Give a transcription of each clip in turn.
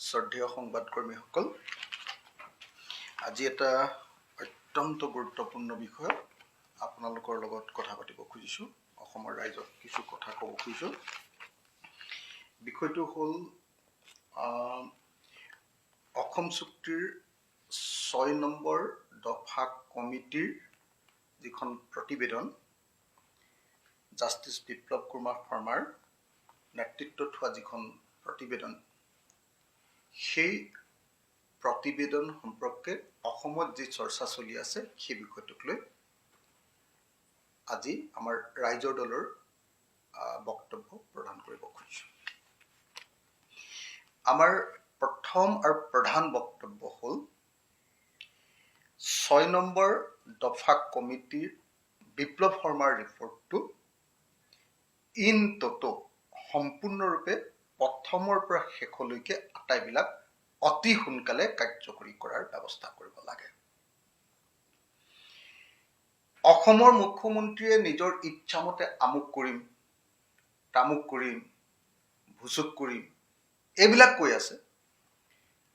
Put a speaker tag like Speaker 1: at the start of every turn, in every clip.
Speaker 1: শ্ৰদ্ধেয় সংবাদকৰ্মীসকল, আজি এটা অত্যন্ত গুৰুত্বপূৰ্ণ বিষয় আপোনালোকৰ লগত কথা পাতিব খুজিছোঁ। অসমৰ ৰাইজক কিছু কথা ক'ব খুজিছোঁ। বিষয়টো হ'ল অসম চুক্তিৰ ৬ নম্বৰ দফা কমিটিৰ যিখন প্ৰতিবেদন, জাষ্টিছ বিপ্লৱ কুমাৰ শৰ্মাৰ নেতৃত্বত হোৱা যিখন প্ৰতিবেদন, সেই প্ৰতিবেদন সম্পৰ্কে অসমত যি চৰ্চা চলি আছে সেই বিষয়টোক লৈ আজি আমাৰ ৰাইজৰ দলৰ বক্তব্য প্ৰদান কৰিব খুজিছোঁ। আমাৰ প্ৰথম আৰু প্ৰধান বক্তব্য হ'ল ৬ নম্বৰ দফা কমিটিৰ বিপ্লৱ শৰ্মাৰ ৰিপৰ্টটো ইন ট'টো সম্পূৰ্ণৰূপে প্ৰথমৰ পৰা শেষলৈকে আটাইবিলাক অতি সোনকালে কাৰ্যকৰী কৰাৰ ব্যৱস্থা কৰিব লাগে। অসমৰ মুখ্যমন্ত্ৰীয়ে নিজৰ ইচ্ছামতে আমুক কৰিম, তামুক কৰিম, ভুচুক কৰিম এইবিলাক কৈ আছে।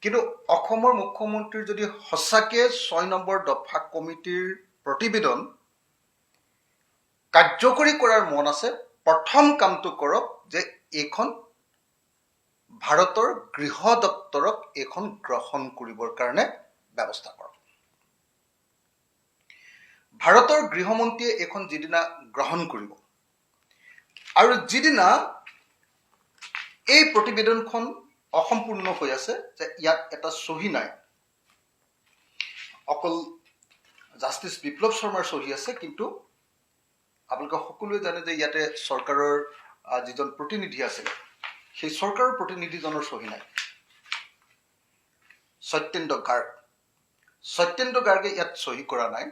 Speaker 1: কিন্তু অসমৰ মুখ্যমন্ত্ৰীৰ যদি সঁচাকে ৬ নম্বৰ দফা কমিটিৰ প্ৰতিবেদন কাৰ্যকৰী কৰাৰ মন আছে, প্ৰথম কামটো কৰক যে এইখন ভাৰতৰ গৃহ দপ্তৰক এইখন গ্ৰহণ কৰিবৰ কাৰণে ব্যৱস্থা কৰক। ভাৰতৰ গৃহমন্ত্ৰীয়ে এইখন যিদিনা গ্ৰহণ কৰিব আৰু যিদিনা এই প্ৰতিবেদনখন অসম্পূৰ্ণ হৈ আছে, যে ইয়াত এটা চহী নাই, অকল জাষ্টিছ বিপ্লৱ শৰ্মাৰ চহী আছে, কিন্তু আপোনালোকে সকলোৱে জানে যে ইয়াতে চৰকাৰৰ যিজন প্ৰতিনিধি আছিল, সেই চৰকাৰৰ প্ৰতিনিধিজনৰ চহী নাই। সত্যেন্দ্ৰ গাৰ্গে ইয়াত চহী কৰা নাই।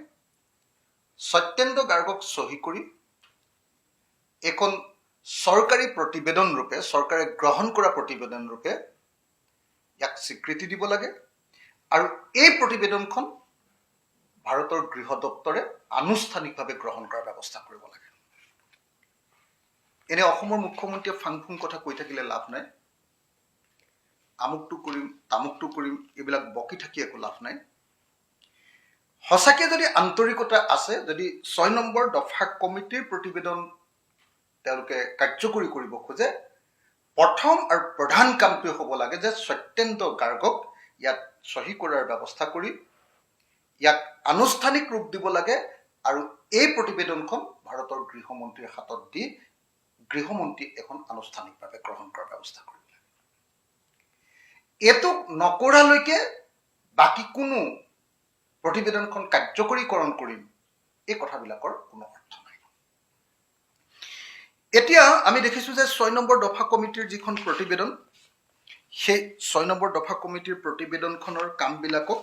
Speaker 1: সত্যেন্দ্ৰ গাৰ্গক চহী কৰি এখন চৰকাৰী প্ৰতিবেদন ৰূপে, চৰকাৰে গ্ৰহণ কৰা প্ৰতিবেদন ৰূপে ইয়াক স্বীকৃতি দিব লাগে আৰু এই প্ৰতিবেদনখন ভাৰতৰ গৃহ দপ্তৰে আনুষ্ঠানিকভাৱে গ্ৰহণ কৰাৰ ব্যৱস্থা কৰিব লাগে। এনে অসমৰ মুখ্যমন্ত্ৰীয়ে ফাং-ফুং কথা কৈ থাকিলে লাভ নাই। আমুকটো কৰিম, তামুকটো কৰিম এইবিলাক বকি থাকি একো লাভ নাই। সঁচাকে যদি আন্তৰিকতা আছে, যদি ৬ নম্বৰ দফা কমিটিৰ প্ৰতিবেদন তেওঁলোকে কাৰ্যকৰী কৰিব খোজে, প্ৰথম আৰু প্ৰধান কামটোৱে হ'ব লাগে যে সত্যেন্দ্ৰ গাৰ্গক ইয়াত চহী কৰাৰ ব্যৱস্থা কৰি ইয়াক আনুষ্ঠানিক ৰূপ দিব লাগে আৰু এই প্ৰতিবেদনখন ভাৰতৰ গৃহমন্ত্ৰীৰ হাতত দি গৃহমন্ত্ৰী এখন আনুষ্ঠানিকভাৱে গ্ৰহণ কৰাৰ ব্যৱস্থা কৰিব লাগে। এইটো নকৰালৈকে বাকী কোনো প্ৰতিবেদনখন কাৰ্যকৰীকৰণ কৰিম এই কথাবিলাকৰ কোনো অৰ্থ নাই। এতিয়া আমি দেখিছোঁ যে ৬ নম্বৰ দফা কমিটিৰ যিখন প্ৰতিবেদন, সেই ৬ নম্বৰ দফা কমিটিৰ প্ৰতিবেদনখনৰ কামবিলাকক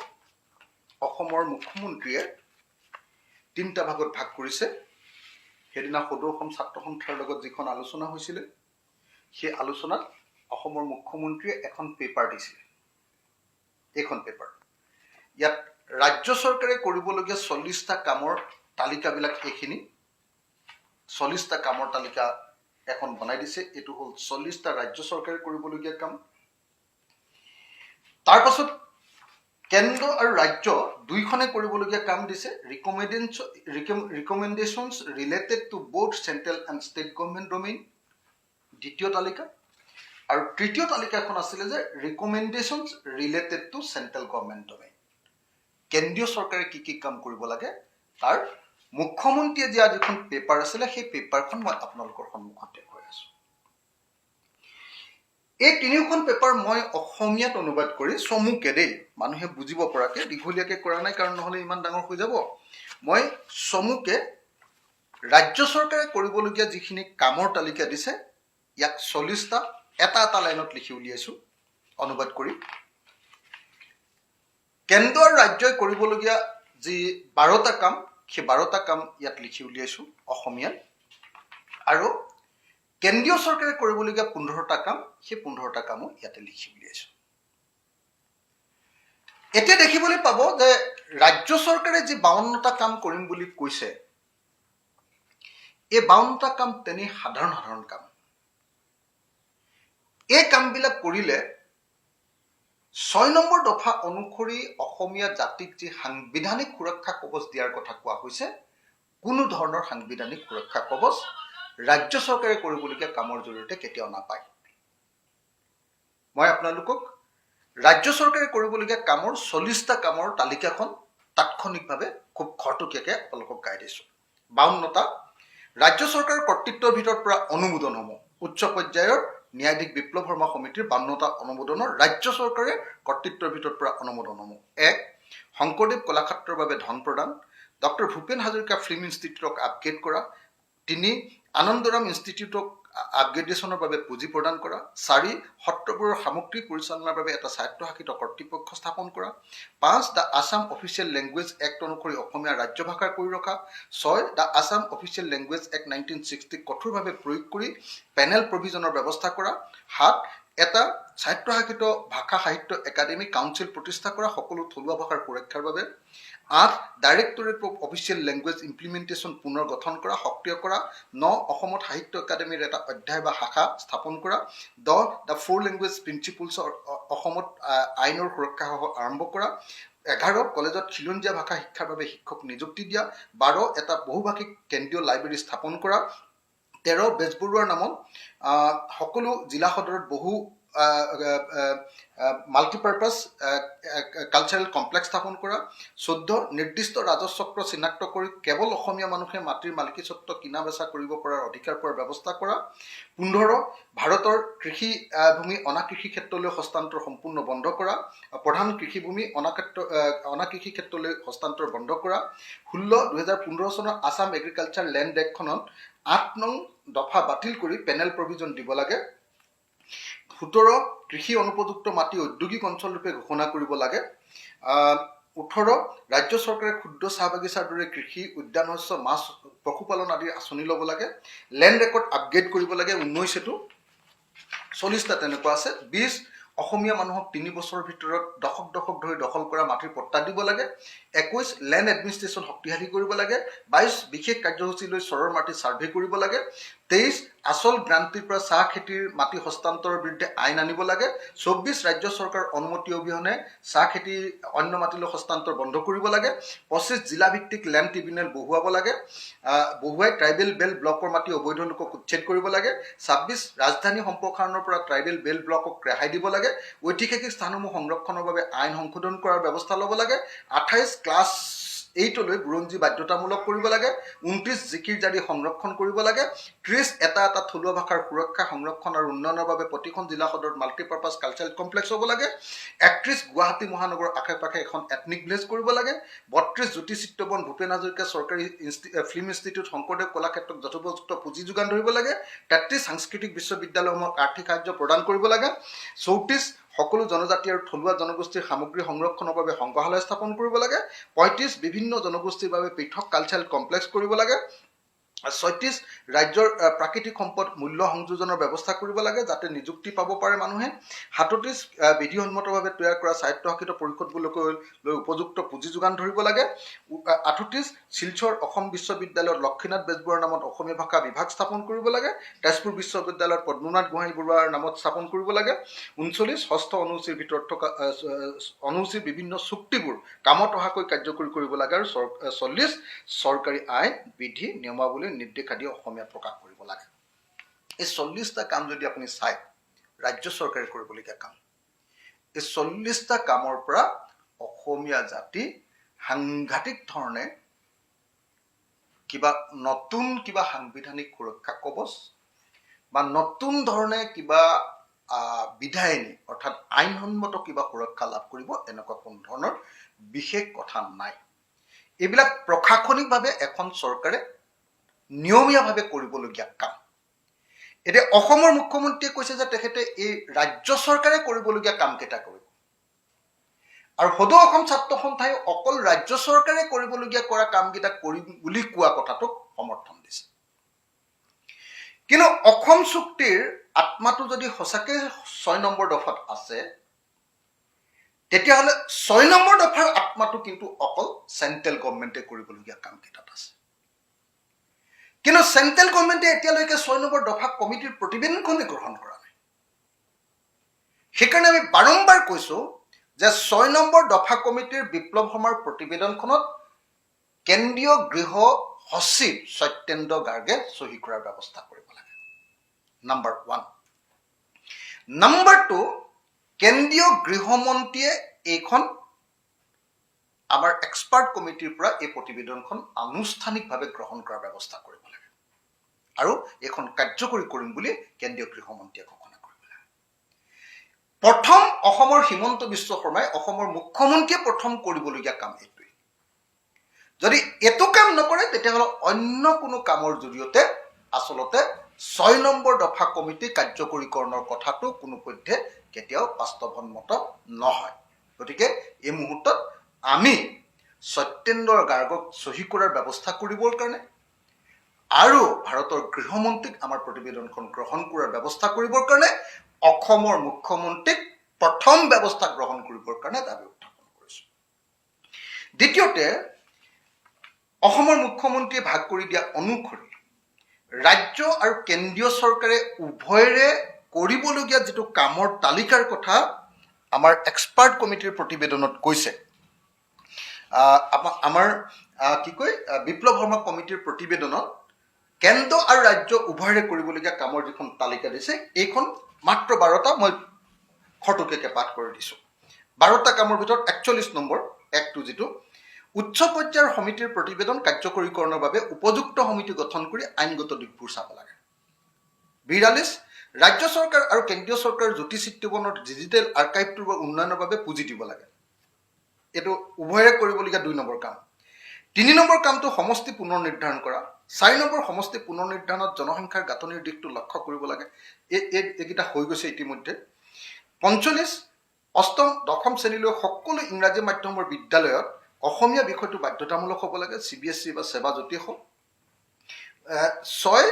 Speaker 1: অসমৰ মুখ্যমন্ত্ৰীয়ে ৩টা ভাগত ভাগ কৰিছে। সেইদিনা সদৌ অসম ছাত্ৰ সন্থাৰ লগত যিখন আলোচনা হৈছিলে, সেই আলোচনাত অসমৰ মুখ্যমন্ত্ৰীয়ে এখন পেপাৰ দিছিলে। এইখন পেপাৰ, ইয়াত ৰাজ্য চৰকাৰে কৰিবলগীয়া ৪০টা কামৰ তালিকাবিলাক এইখিনি। ৪০টা কামৰ তালিকা এখন বনাই দিছে। এইটো হ'ল ৪০টা ৰাজ্য চৰকাৰে কৰিবলগীয়া কাম। তাৰ পাছত কেন্দ্ৰ আৰু ৰাজ্য দুইখনে কৰিবলগীয়া কাম দিছে। Recommendations related to both central and state government domain, দ্বিতীয় তালিকা। আৰু তৃতীয় তালিকাখন আছিলে যে recommendations related to central government domain. কেন্দ্ৰীয় চৰকাৰে কি কি কাম কৰিব লাগে তাৰ মুখ্যমন্ত্ৰীয়ে দিয়া যিখন পেপাৰ আছিলে, সেই পেপাৰখন মই আপোনালোকৰ সন্মুখত দেখুৱাই আছো। এই তিনিওখন পেপাৰ মই অসমীয়াত অনুবাদ কৰি চমুকে দেই, মানুহে বুজিব পৰাকে, দীঘলীয়াকে কৰা নাই কাৰণ নহ'লে ইমান ডাঙৰ হৈ যাব। মই চমুকে ৰাজ্য চৰকাৰে কৰিবলগীয়া যিখিনি কামৰ তালিকা দিছে, ইয়াক ৪০টা এটা এটা লাইনত লিখি উলিয়াইছো অনুবাদ কৰি। কেন্দ্ৰ আৰু ৰাজ্যই কৰিবলগীয়া যি ১২টা কাম, সেই ১২টা কাম ইয়াত লিখি উলিয়াইছো অসমীয়াত। আৰু কেন্দ্ৰীয় চৰকাৰে কৰিবলগীয়া ১৫টা কাম, সেই ১৫টা কামো ইয়াতে লিখি উলিয়াইছো। এতিয়া দেখিবলৈ পাব যে ৰাজ্য চৰকাৰে যি ৫২টা কাম কৰিম বুলি কৈছে, এই ৫২টা কাম তেনেই সাধাৰণ কাম। এই কামবিলাক কৰিলে 6 নম্বৰ দফা অনুসৰি অসমীয়া জাতিক যি সাংবিধানিক সুৰক্ষা কৱচ দিয়াৰ কথা কোৱা হৈছে, কোনো ধৰণৰ সাংবিধানিক সুৰক্ষা কৱচ ৰাজ্য চৰকাৰে কৰিবলগীয়া কামৰ জৰিয়তে কেতিয়াও নাপায়। মই আপোনালোকক ৰাজ্য চৰকাৰে কৰিবলগীয়া কামৰ 40টা কামৰ তালিকাখন তাৎক্ষণিকভাৱে খুব খৰতকীয়াকৈ আপোনালোকক গাই দিছোঁ। 52টা ৰাজ্য চৰকাৰৰ কৰ্তৃত্বৰ ভিতৰত পৰা অনুমোদনসমূহ উচ্চ পৰ্যায়ৰ ন্যায়াধীশ বিপ্লৱ শৰ্মা সমিতিৰ 52টা অনুমোদনৰ ৰাজ্য চৰকাৰে কৰ্তৃত্বৰ ভিতৰত পৰা অনুমোদনসমূহ: 1. শংকৰদেৱ কলাক্ষেত্ৰৰ বাবে ধন প্ৰদান, ডক্টৰ ভূপেন হাজৰিকা ফিল্ম ইনষ্টিটিউটক আপগ্ৰেড কৰা, 3. আনন্দৰাম ইনষ্টিটিউটক আপগ্ৰেডেশ্যনৰ বাবে পুঁজি প্ৰদান কৰা, 4. সত্ৰবোৰৰ সামগ্ৰিক পৰিচালনাৰ বাবে এটা স্বায়ত্তশাসিত কৰ্তৃপক্ষ স্থাপন কৰা, 5. The Assam official language act অনুসৰি অসমীয়া ৰাজ্য ভাষা কৰি ৰখা, 6. The Assam official language act 1960 কঠোৰভাৱে প্ৰয়োগ কৰি পেনেল প্ৰভিজনৰ ব্যৱস্থা কৰা, 7. এটা স্বায়ত্তশাসিত ভাষা সাহিত্য একাডেমী কাউন্সিল প্ৰতিষ্ঠা কৰা সকলো থলুৱা ভাষাৰ সুৰক্ষাৰ বাবে, 8. Directorate of official language implementation পুনৰ গঠন কৰা, সক্ৰিয় কৰা, 9. অসমত সাহিত্য একাডেমীৰ এটা অধ্যায় বা শাখা স্থাপন কৰা, 10. দ্য 4 লেংগুৱেজ প্ৰিন্সিপলছৰ অসমত আইনৰ সুৰক্ষা সহ আৰম্ভ কৰা, 11. কলেজত খিলঞ্জীয়া ভাষা শিক্ষাৰ বাবে শিক্ষক নিযুক্তি দিয়া, 12. এটা বহুভাষিক কেন্দ্ৰীয় লাইব্ৰেৰী স্থাপন কৰা, 13. বেজবৰুৱাৰ নামত সকলো জিলা সদৰত বহু মাল্টিপাৰ্পাছ কালচাৰেল কমপ্লেক্স স্থাপন কৰা, 14. নিৰ্দিষ্ট ৰাজহচক্ৰ চিনাক্ত কৰি কেৱল অসমীয়া মানুহে মাটিৰ মালিকী স্বত্ব কিনা বেচা কৰিব পৰাৰ অধিকাৰ পোৱাৰ ব্যৱস্থা কৰা, 15. ভাৰতৰ কৃষি ভূমি অনাকৃষি ক্ষেত্ৰলৈ হস্তান্তৰ সম্পূৰ্ণ বন্ধ কৰা, প্ৰধান কৃষিভূমি অনাকৃষি ক্ষেত্ৰলৈ হস্তান্তৰ বন্ধ কৰা, 16. 2015 চনৰ আছাম এগ্ৰিকালচাৰ লেণ্ড এক্টখনত 8 নং দফা বাতিল কৰি পেনেল প্ৰভিজন দিব লাগে, 17. কৃষি অনুপযুক্ত মাটি ঔদ্যোগিক অঞ্চল ৰূপে ঘোষণা কৰিব লাগে, 18. ৰাজ্য চৰকাৰে ক্ষুদ্ৰ চাহ বাগিচাৰ দৰে কৃষি উদ্যান শস্য মাছ পশুপালন আদিৰ আঁচনি ল'ব লাগে, লেণ্ড ৰেকৰ্ড আপগ্ৰেড কৰিব লাগে, 19. 40টা তেনেকুৱা আছে, 20. অসমীয়া মানুহক 3 বছৰৰ ভিতৰত দশক ধৰি দখল কৰা মাটিৰ পট্টা দিব লাগে, 21. লেণ্ড এডমিনিষ্ট্ৰেশ্যন শক্তিশালী কৰিব লাগে, 22. বিশেষ কাৰ্যসূচী লৈ চৰৰ মাটি ছাৰ্ভে কৰিব লাগে, 23. আচল গ্ৰান্টিৰ পৰা চাহ খেতিৰ মাটি হস্তান্তৰৰ বিৰুদ্ধে আইন আনিব লাগে, 24. ৰাজ্য চৰকাৰৰ অনুমতি অবিহনে চাহ খেতিৰ অন্য মাটিলৈ হস্তান্তৰ বন্ধ কৰিব লাগে, 25. জিলাভিত্তিক লেণ্ড ট্ৰিবিউনেল বহুৱাই ট্ৰাইবেল বেল ব্লকৰ মাটি অবৈধ লোকক উচ্ছেদ কৰিব লাগে, 26. ৰাজধানী সম্প্ৰসাৰণৰ পৰা ট্ৰাইবেল বেল ব্লকক ৰেহাই দিব লাগে, ঐতিহাসিক স্থানসমূহ সংৰক্ষণৰ বাবে আইন সংশোধন কৰাৰ ব্যৱস্থা ল'ব লাগে, 28. ক্লাছ 8লৈ বুৰঞ্জী বাধ্যতামূলক কৰিব লাগে, 29. জিকিৰ জাৰি সংৰক্ষণ কৰিব লাগে, 30. এটা থলুৱা ভাষাৰ সুৰক্ষা সংৰক্ষণ আৰু উন্নয়নৰ বাবে প্ৰতিখন জিলা সদৰত মাল্টিপাৰ্পাছ কালচাৰেল কমপ্লেক্স হ'ব লাগে, 31. গুৱাহাটী মহানগৰৰ আশে পাশে এখন এথনিক ভিলেজ কৰিব লাগে, 32. জ্যোতি চিত্ৰবন ভূপেন হাজৰিকা চৰকাৰী ফিল্ম ইনষ্টিটিউট শংকৰদেৱ কলাক্ষেত্ৰক যথোপযুক্ত পুঁজি যোগান ধৰিব লাগে, 33. সাংস্কৃতিক বিশ্ববিদ্যালয়সমূহক আৰ্থিক সাহায্য প্ৰদান কৰিব লাগে, 34. সকলো জনজাতি আৰু থলুৱা জনগোষ্ঠীৰ সামগ্ৰী সংৰক্ষণৰ বাবে সংগ্ৰহালয় স্থাপন কৰিব লাগে, 35. বিভিন্ন জনগোষ্ঠীৰ বাবে পৃথক কালচাৰেল কমপ্লেক্স কৰিব লাগে, 36. ৰাজ্যৰ প্ৰাকৃতিক সম্পদ মূল্য সংযোজনৰ ব্যৱস্থা কৰিব লাগে যাতে নিযুক্তি পাব পাৰে মানুহে, 37. বিধিসন্মতভাৱে তৈয়াৰ কৰা স্বায়ত্তশাসিত পৰিষদবোৰলৈ উপযুক্ত পুঁজি যোগান ধৰিব লাগে, 38. শিলচৰ অসম বিশ্ববিদ্যালয়ত লক্ষ্মীনাথ বেজবৰুৱাৰ নামত অসমীয়া ভাষা বিভাগ স্থাপন কৰিব লাগে, তেজপুৰ বিশ্ববিদ্যালয়ত পদ্মনাথ গোহাঁই বৰুৱাৰ নামত স্থাপন কৰিব লাগে, 39. ষষ্ঠ অনুসূচীৰ ভিতৰত থকা অনুসূচীৰ বিভিন্ন চুক্তিবোৰ কামত অহাকৈ কাৰ্যকৰী কৰিব লাগে আৰু 40. চৰকাৰী আইন বিধি নিয়মাৱলী নিৰ্দেশ আদি অসমীয়াত প্ৰকাশ কৰিব লাগে। এই 40টা কাম যদি আপুনি চায় ৰাজ্য চৰকাৰে কৰিবলগীয়া কাম, এই 40টা কামৰ পৰা অসমীয়া জাতি সাংঘাতিক ধৰণে নতুন সাংবিধানিক সুৰক্ষা কৱচ বা নতুন ধৰণে বিধায়িনী অৰ্থাৎ আইনসন্মত সুৰক্ষা লাভ কৰিব এনেকুৱা কোনো ধৰণৰ বিশেষ কথা নাই। এইবিলাক প্ৰশাসনিকভাৱে এখন চৰকাৰে নিয়মীয়াভাৱে কৰিবলগীয়া কাম। এতিয়া অসমৰ মুখ্যমন্ত্ৰীয়ে কৈছে যে তেখেতে এই ৰাজ্য চৰকাৰে কৰিবলগীয়া কামকেইটা কৰিব আৰু সদৌ অসম ছাত্ৰ সন্থাই অকল ৰাজ্য চৰকাৰে কৰিবলগীয়া কৰা কামকেইটা কৰিম বুলি কোৱা কথাটোক সমৰ্থন দিছে। কিন্তু অসম চুক্তিৰ আত্মাটো যদি সঁচাকৈ 6 নম্বৰ দফাত আছে তেতিয়াহ'লে 6 নম্বৰ দফাৰ আত্মাটো কিন্তু অকল চেণ্ট্ৰেল গভৰ্ণমেণ্টে কৰিবলগীয়া কামকেইটাত আছে। কিন্তু চেণ্ট্ৰেল গভৰ্ণমেণ্টে এতিয়ালৈকে 6 নম্বৰ দফা কমিটিৰ প্ৰতিবেদনখনে গ্ৰহণ কৰা নাই। সেইকাৰণে আমি বাৰম্বাৰ কৈছোঁ যে 6 নম্বৰ দফা কমিটিৰ বিপ্লৱ শৰ্মাৰ প্ৰতিবেদনখনত কেন্দ্ৰীয় গৃহ সচিব সত্যেন্দ্ৰ গাৰ্গে চহী কৰাৰ ব্যৱস্থা কৰিব লাগে। নাম্বাৰ 1। নাম্বাৰ 2, কেন্দ্ৰীয় গৃহমন্ত্ৰীয়ে এইখন আমাৰ এক্সপাৰ্ট কমিটিৰ পৰা এই প্ৰতিবেদনখন আনুষ্ঠানিকভাৱে গ্ৰহণ কৰাৰ ব্যৱস্থা কৰিব লাগে আৰু এইখন কাৰ্যকৰী কৰিম বুলি কেন্দ্ৰীয় গৃহমন্ত্ৰীয়ে ঘোষণা কৰিব লাগে। প্ৰথম অসমৰ হিমন্ত বিশ্ব শৰ্মাই অসমৰ মুখ্যমন্ত্ৰীয়ে প্ৰথম কৰিবলগীয়া কাম এইটোৱেই। যদি এইটো কাম নকৰে তেতিয়াহ'লে অন্য কোনো কামৰ জৰিয়তে আচলতে 6 নম্বৰ দফা কমিটি কাৰ্যকৰীকৰণৰ কথাটো কোনোপধ্যে কেতিয়াও বাস্তৱসন্মত নহয়। গতিকে এই মুহূৰ্তত আমি সত্যেন্দ্ৰ গাৰ্গক চহী কৰাৰ ব্যৱস্থা কৰিবৰ কাৰণে আৰু ভাৰতৰ গৃহমন্ত্ৰীক আমাৰ প্ৰতিবেদনখন গ্ৰহণ কৰাৰ ব্যৱস্থা কৰিবৰ কাৰণে অসমৰ মুখ্যমন্ত্ৰীক প্ৰথম ব্যৱস্থা গ্ৰহণ কৰিবৰ কাৰণে দাবী উত্থাপন কৰিছোঁ। দ্বিতীয়তে, অসমৰ মুখ্যমন্ত্ৰীয়ে ভাগ কৰি দিয়া অনুসৰি ৰাজ্য আৰু কেন্দ্ৰীয় চৰকাৰে উভয়ৰে কৰিবলগীয়া যিটো কামৰ তালিকাৰ কথা আমাৰ এক্সপাৰ্ট কমিটিৰ প্ৰতিবেদনত কৈছে, আমাৰ বিপ্লৱ শৰ্মা কমিটিৰ প্ৰতিবেদনত কেন্দ্ৰ আৰু ৰাজ্য উভয়ৰে কৰিবলগীয়া কামৰ যিখন তালিকা দিছে, এইখন মাত্ৰ 12টা, মই খৰতকীয়াকৈ পাঠ কৰি দিছোঁ। 12টা কামৰ ভিতৰত 41 নম্বৰ একটো যিটো উচ্চ পৰ্যায়ৰ সমিতিৰ প্ৰতিবেদন কাৰ্যকৰীকৰণৰ বাবে উপযুক্ত সমিতি গঠন কৰি আইনগত দিশবোৰ চাব লাগে। 42, ৰাজ্য চৰকাৰ আৰু কেন্দ্ৰীয় চৰকাৰৰ জ্যোতিচিত্ৰবনৰ ডিজিটেল আৰ্কাইভটোৰ উন্নয়নৰ বাবে পুঁজি দিব লাগে। এইটো উভয়ে কৰিবলগীয়া 2 নম্বৰ কাম। 3 নম্বৰ কামটো সমষ্টি পুনৰ নিৰ্ধাৰণ কৰা। 4 নম্বৰ সমষ্টি পুনৰ নিৰ্ধাৰণত জনসংখ্যাৰ গাঁথনিৰ দিশটো লক্ষ্য কৰিব লাগে। এইকেইটা হৈ গৈছে ইতিমধ্যে। 45, অষ্টম দশম শ্ৰেণীলৈ সকলো ইংৰাজী মাধ্যমৰ বিদ্যালয়ত অসমীয়া বিষয়টো বাধ্যতামূলক হ'ব লাগে, CBSE বা সেৱা জ্যোতি হওক। 6,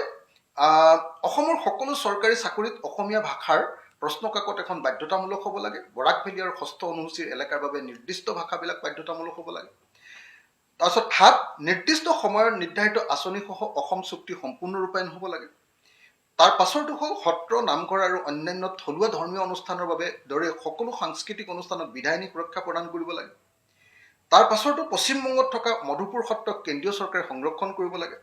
Speaker 1: অসমৰ সকলো চৰকাৰী চাকৰিত অসমীয়া ভাষাৰ প্ৰশ্নকাকত এখন বাধ্যতামূলক হ'ব লাগে। বৰাক ভেলী আৰু 6ষ্ঠ অনুসূচীৰ এলেকাৰ বাবে নিৰ্দিষ্ট ভাষাবিলাক বাধ্যতামূলক হ'ব লাগে। তাৰপিছত 7, নিৰ্দিষ্ট সময়ৰ নিৰ্ধাৰিত আঁচনিসহ অসম চুক্তি সম্পূৰ্ণ ৰূপায়ণ হ'ব লাগে। তাৰ পাছৰটো হ'ল সত্ৰ, নামঘৰ আৰু অন্যান্য থলুৱা ধৰ্মীয় অনুষ্ঠানৰ বাবে দৰে সকলো সাংস্কৃতিক অনুষ্ঠানত বিধায়িনী সুৰক্ষা প্ৰদান কৰিব লাগে। তাৰ পাছৰটো পশ্চিমবংগত থকা মধুপুৰ সত্ৰক কেন্দ্ৰীয় চৰকাৰে সংৰক্ষণ কৰিব লাগে।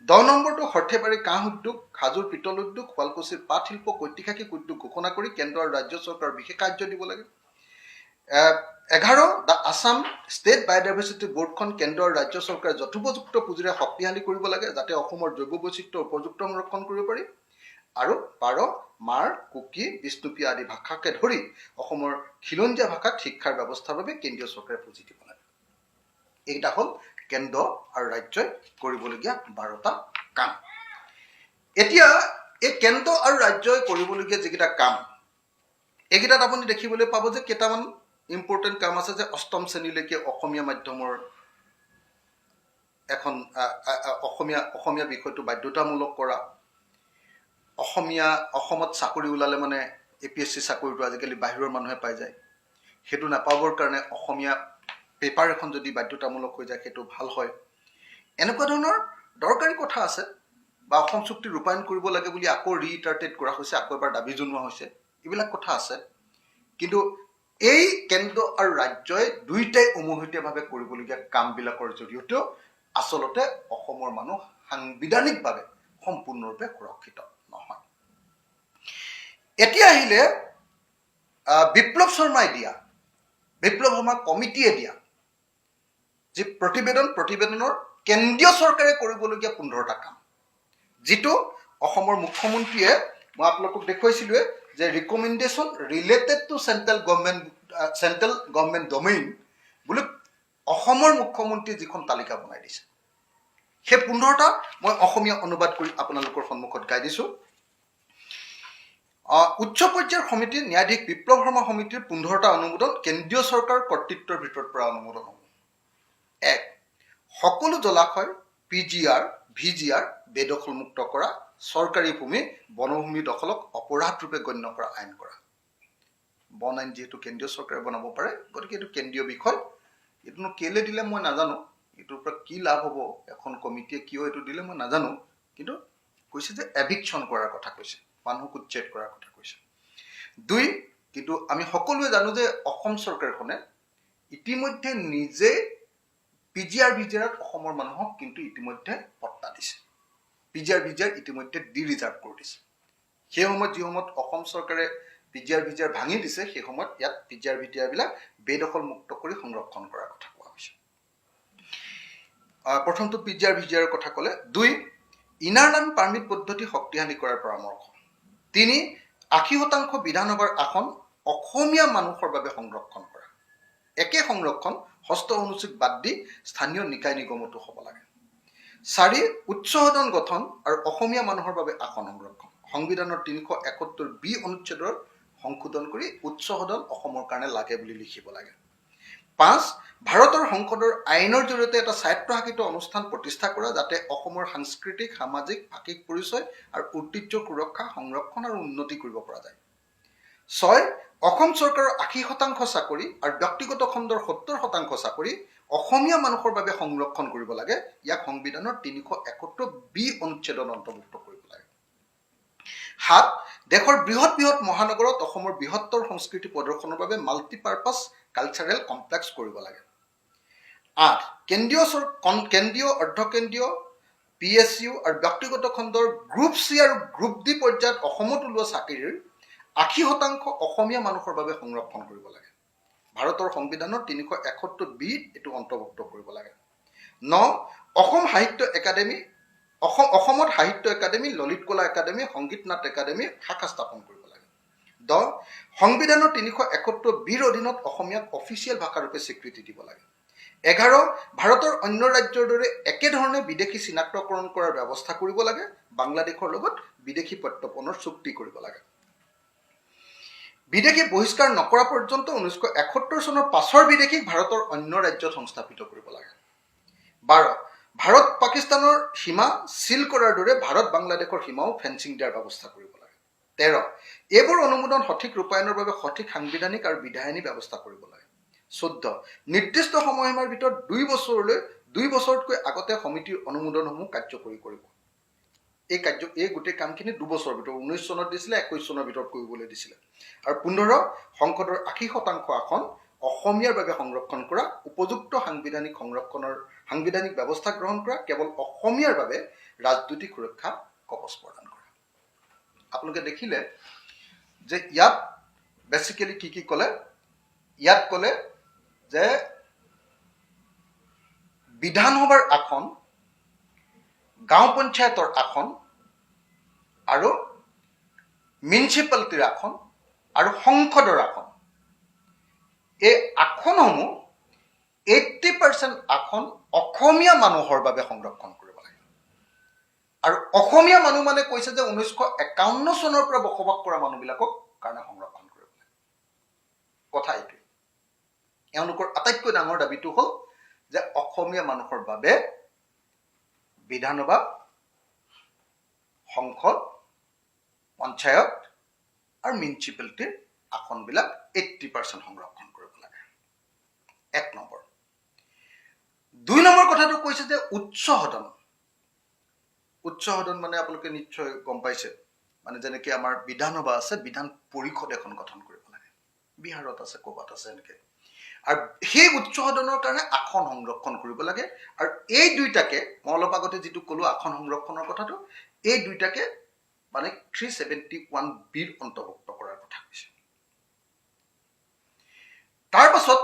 Speaker 1: 10 নম্বৰটো সৰ্থেবাৰী কাঁহ উদ্যোগ, হাজোৰ পিতল উদ্যোগ, শুৱালকুছিৰ পাট শিল্প ঐতিহাসিক উদ্যোগ ঘোষণা কৰি কেন্দ্ৰ আৰু ৰাজ্য চৰকাৰৰ বিশেষ সাহায্য দিব লাগে। 11, দ্য আছাম ষ্টেট বায়'ডাইভাৰ্চিটি বৰ্ডখন কেন্দ্ৰ আৰু ৰাজ্য চৰকাৰে যথোপযুক্ত পুঁজিৰে শক্তিশালী কৰিব লাগে যাতে অসমৰ জৈৱ বৈচিত্ৰ্য উপযুক্ত সংৰক্ষণ কৰিব পাৰি। আৰু 12, মাৰ, কুকি, বিষ্ণুপ্ৰিয়া আদি ভাষাকে ধৰি অসমৰ খিলঞ্জীয়া ভাষাত শিক্ষাৰ ব্যৱস্থাৰ বাবে কেন্দ্ৰীয় চৰকাৰে পুঁজি দিব লাগে। এইকেইটা হ'ল কেন্দ্ৰ আৰু ৰাজ্যই কৰিবলগীয়া 12টা কাম। এতিয়া এই কেন্দ্ৰ আৰু ৰাজ্যই কৰিবলগীয়া যিকেইটা কাম, এইকেইটাত আপুনি দেখিবলৈ পাব যে কেইটামান ইম্পৰ্টেণ্ট কাম আছে। যে 8ম শ্ৰেণীলৈকে অসমীয়া মাধ্যমৰ এখন অসমীয়া বিষয়টো বাধ্যতামূলক কৰা। অসমত চাকৰি ওলালে মানে APSC চাকৰিটো আজিকালি বাহিৰৰ মানুহে পাই যায়, সেইটো নাপাবৰ কাৰণে অসমীয়া পেপাৰ এখন যদি বাধ্যতামূলক হৈ যায় সেইটো ভাল হয়। এনেকুৱা ধৰণৰ দৰকাৰী কথা আছে। বা অসম চুক্তি ৰূপায়ণ কৰিব লাগে বুলি আকৌ ৰিইটাৰটেট কৰা হৈছে, আকৌ এবাৰ দাবী জনোৱা হৈছে, এইবিলাক কথা আছে। কিন্তু এই কেন্দ্ৰ আৰু ৰাজ্যই দুয়োটাই উমৈহতীয়াভাৱে কৰিবলগীয়া কামবিলাকৰ জৰিয়তেও আচলতে অসমৰ মানুহ সাংবিধানিকভাৱে সম্পূৰ্ণৰূপে সুৰক্ষিত নহয়। এতিয়া আহিলে বিপ্লৱ শৰ্মা কমিটিয়ে দিয়া যি প্ৰতিবেদনৰ কেন্দ্ৰীয় চৰকাৰে কৰিবলগীয়া 15টা কাম, যিটো অসমৰ মুখ্যমন্ত্ৰীয়ে, মই আপোনালোকক দেখুৱাইছিলোৱে যে recommendation related to central government domain বুলি অসমৰ মুখ্যমন্ত্ৰীয়ে যিখন তালিকা বনাই দিছে, সেই 15টা মই অসমীয়া অনুবাদ কৰি আপোনালোকৰ সন্মুখত গাই দিছোঁ। উচ্চ পৰ্যায়ৰ সমিতি ন্যায়াধীশ বিপ্লৱ শৰ্মা সমিতিৰ 15টা অনুমোদন কেন্দ্ৰীয় চৰকাৰৰ কৰ্তৃত্বৰ ভিতৰত পৰা অনুমোদন হ'ব। 1, সকলো জলাশয় PGR, VGR বেদখলমুক্ত কৰা, চৰকাৰী ভূমি বনভূমি দখলক অপৰাধ ৰূপে গণ্য কৰা আইন কৰা। বন আইন যিহেতু কেন্দ্ৰীয় চৰকাৰে বনাব পাৰে, গতিকে এইটো কেন্দ্ৰীয় বিষয়। এইটোনো কেলে দিলে মই নাজানো, এইটোৰ পৰা কি লাভ হ'ব, এখন কমিটিয়ে কিয় এইটো দিলে মই নাজানো, কিন্তু কৈছে যে এভিকশ্যন কৰাৰ কথা কৈছে, মানুহক উচ্ছেদ কৰাৰ কথা কৈছে। 2, কিন্তু আমি সকলোৱে জানো যে অসম চৰকাৰখনে ইতিমধ্যে নিজে PGR-VGRত অসমৰ মানুহক কিন্তু ইতিমধ্যে পট্টা দিছে। PGR-VGR ইতিমধ্যে ৰিজাৰ্ভ কৰি দিছে। সেই সময়ত যি সময়ত অসম চৰকাৰে PGR-VGR ভাঙি দিছে, সেই সময়ত ইয়াত PGR-VGR বিলাক বেদখল মুক্ত কৰি সংৰক্ষণ কৰাৰ কথা কোৱা হৈছে। প্ৰথমটো PGR-VGR কথা ক'লে। 2, ইনাৰ লাইন পাৰ্মিট পদ্ধতি শক্তিশালী কৰাৰ পৰামৰ্শ। 3, 80% বিধানসভাৰ আসন অসমীয়া মানুহৰ বাবে সংৰক্ষণ কৰা। একে সংৰক্ষণ ষষ্ঠ অনুচ্ছেদ বাদ দি স্থানীয় নিকায় নিগমতো হ'ব লাগে। 4, উচ্চ সদন গঠন আৰু অসমীয়া মানুহৰ বাবে আসন সংৰক্ষণ। সংবিধানৰ 371B অনুচ্ছেদৰ সংশোধন কৰি উচ্চ সদন অসমৰ কাৰণে লাগে বুলি লিখিব লাগে। 5, ভাৰতৰ সংসদৰ আইনৰ জৰিয়তে এটা স্বায়ত্তশাসিত অনুষ্ঠান প্ৰতিষ্ঠা কৰা যাতে অসমৰ সাংস্কৃতিক, সামাজিক, ভাষিক পৰিচয় আৰু ঐতিহ্য সুৰক্ষা, সংৰক্ষণ আৰু উন্নতি কৰিব পৰা যায়। 6, অসম চৰকাৰৰ 80% চাকৰি আৰু ব্যক্তিগত খণ্ডৰ 70% চাকৰি অসমীয়া মানুহৰ বাবে সংৰক্ষণ কৰিব লাগে। ইয়াক সংবিধানৰ 371B অনুচ্ছেদত অন্তৰ্ভুক্ত কৰিব লাগে। 7, দেশৰ বৃহৎ মহানগৰত অসমৰ বৃহত্তৰ সংস্কৃতি প্ৰদৰ্শনৰ বাবে মাল্টিপাৰ্পাছ কালচাৰেল কমপ্লেক্স কৰিব লাগে। 8, কেন্দ্ৰীয় অৰ্ধকেন্দ্ৰীয় PSU আৰু ব্যক্তিগত খণ্ডৰ গ্ৰুপ C আৰু গ্ৰুপ D পৰ্যায়ত অসমত ওলোৱা চাকৰিৰ 80% অসমীয়া মানুহৰ বাবে সংৰক্ষণ কৰিব লাগে। ভাৰতৰ সংবিধানৰ 371B এইটো অন্তৰ্ভুক্ত কৰিব লাগে। 9, অসমত সাহিত্য একাডেমী, ললিত কলা একাডেমী, সংগীত নাট একাডেমী শাখা স্থাপন কৰিব লাগে। 10, সংবিধানৰ 371Bৰ অধীনত অসমীয়াক অফিচিয়েল ভাষাৰূপে স্বীকৃতি দিব লাগে। 11, ভাৰতৰ অন্য ৰাজ্যৰ দৰে একেধৰণে বিদেশী চিনাক্তকৰণ কৰাৰ ব্যৱস্থা কৰিব লাগে। বাংলাদেশৰ লগত বিদেশী প্ৰত্যৰ্পণৰ চুক্তি কৰিব লাগে। বিদেশী বহিষ্কাৰ নকৰা পৰ্যন্ত 1971 চনৰ পাছৰ বিদেশীক ভাৰতৰ অন্য ৰাজ্যত সংস্থাপিত কৰিব লাগে। 12, ভাৰত পাকিস্তানৰ সীমা চিল কৰাৰ দৰে ভাৰত বাংলাদেশৰ সীমাও ফেন্সিং দিয়াৰ ব্যৱস্থা কৰিব লাগে। 13, এইবোৰ অনুমোদন সঠিক ৰূপায়ণৰ বাবে সঠিক সাংবিধানিক আৰু বিধায়নী ব্যৱস্থা কৰিব লাগে। 14, নিৰ্দিষ্ট সময়সীমাৰ ভিতৰত 2 বছৰতকৈ আগতে সমিতিৰ অনুমোদনসমূহ কাৰ্যকৰী কৰিব। এই গোটেই কামখিনি 2 বছৰৰ ভিতৰত 19 চনত দিছিলে, 21 চনৰ ভিতৰত কৰিবলৈ দিছিলে। আৰু 15, সংসদৰ 80% আসন অসমীয়াৰ বাবে সংৰক্ষণ কৰা, উপযুক্ত সাংবিধানিক ব্যৱস্থা গ্ৰহণ কৰা, কেৱল অসমীয়াৰ বাবে ৰাজনৈতিক সুৰক্ষা কৱচ প্ৰদান কৰা। আপোনালোকে দেখিলে যে ইয়াত বেচিকেলি কি ক'লে, ইয়াত ক'লে যে বিধানসভাৰ আসন, গাঁও পঞ্চায়তৰ আসন আৰু মিউনিচিপালিটিৰ আসন আৰু সংসদৰ আসন, এই আসনসমূহ 80% আসন অসমীয়া মানুহৰ বাবে সংৰক্ষণ কৰিব লাগে। আৰু অসমীয়া মানুহ মানে কৈছে যে 1951 চনৰ পৰা বসবাস কৰা মানুহবিলাকক কাৰণে সংৰক্ষণ কৰিব লাগে। কথা এইটোৱে। এওঁলোকৰ আটাইতকৈ ডাঙৰ দাবীটো হ'ল যে অসমীয়া মানুহৰ বাবে বিধানসভা, সংসদ, পঞ্চায়ত আৰু মিউনিচিপালিটিৰ আসনবিলাক 80% সংৰক্ষণ কৰিব লাগে। 1 নম্বৰ। 2 নম্বৰ কথাটো কৈছে যে উচ্চ সদন মানে আপোনালোকে নিশ্চয় গম পাইছে, মানে যেনেকৈ আমাৰ বিধানসভা আছে, বিধান পৰিষদ এখন গঠন কৰিব লাগে। বিহাৰত আছে, ক'ৰবাত আছে এনেকৈ। আৰু সেই উচ্চ সদনৰ কাৰণে আসন সংৰক্ষণ কৰিব লাগে। আৰু এই দুইটাকে মই অলপ আগতে যিটো ক'লো আসন সংৰক্ষণৰ কথাটো, এই দুইটাকে মানে 371Bৰ অন্তৰ্ভুক্ত কৰাৰ কথা কৈছে। তাৰ পাছত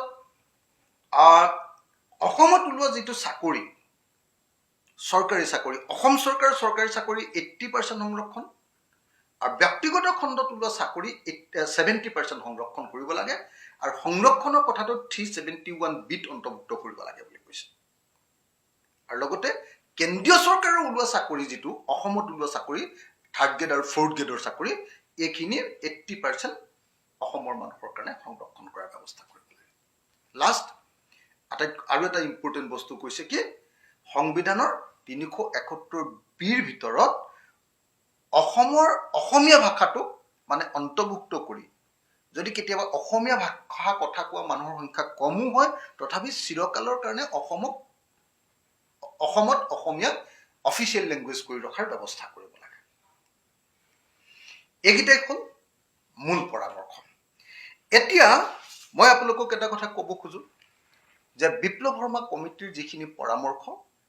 Speaker 1: অসমত ওলোৱা যিটো চাকৰি, চৰকাৰী চাকৰি, অসম চৰকাৰৰ চৰকাৰী চাকৰি 80% সংৰক্ষণ, আৰু ব্যক্তিগত খণ্ডত ওলোৱা চাকৰি 70% সংৰক্ষণ কৰিব লাগে। আৰু সংৰক্ষণৰ কথাটো 371Bত অন্তৰ্ভুক্ত কৰিব লাগে বুলি কৈছে। আৰু লগতে কেন্দ্ৰীয় চৰকাৰৰ ওলোৱা চাকৰি, যিটো অসমত ওলোৱা চাকৰি 3rd গ্ৰেড আৰু 4th গ্ৰেডৰ চাকৰি, এইখিনিৰ 80% অসমৰ মানুহৰ কাৰণে সংৰক্ষণ কৰাৰ ব্যৱস্থা কৰিব লাগে। লাষ্ট আৰু এটা ইম্পৰ্টেণ্ট বস্তু কৈছে কি, সংবিধানৰ 371Bৰ ভিতৰত অসমীয়া ভাষাটোক মানে অন্তৰ্ভুক্ত কৰি, যদি কেতিয়াবা অসমীয়া ভাষা কথা কোৱা মানুহৰ সংখ্যা কমো হয়, তথাপি চিৰকালৰ কাৰণে অসমত অসমীয়া অফিচিয়েল লেংগুৱেজ কৰি ৰখাৰ ব্যৱস্থা কৰিব লাগে। এইকেইটাই হ'ল মূল পৰামৰ্শ। এতিয়া মই আপোনালোকক এটা কথা ক'ব খোজো যে বিপ্লৱ শৰ্মা কমিটিৰ যিখিনি পৰামৰ্শ,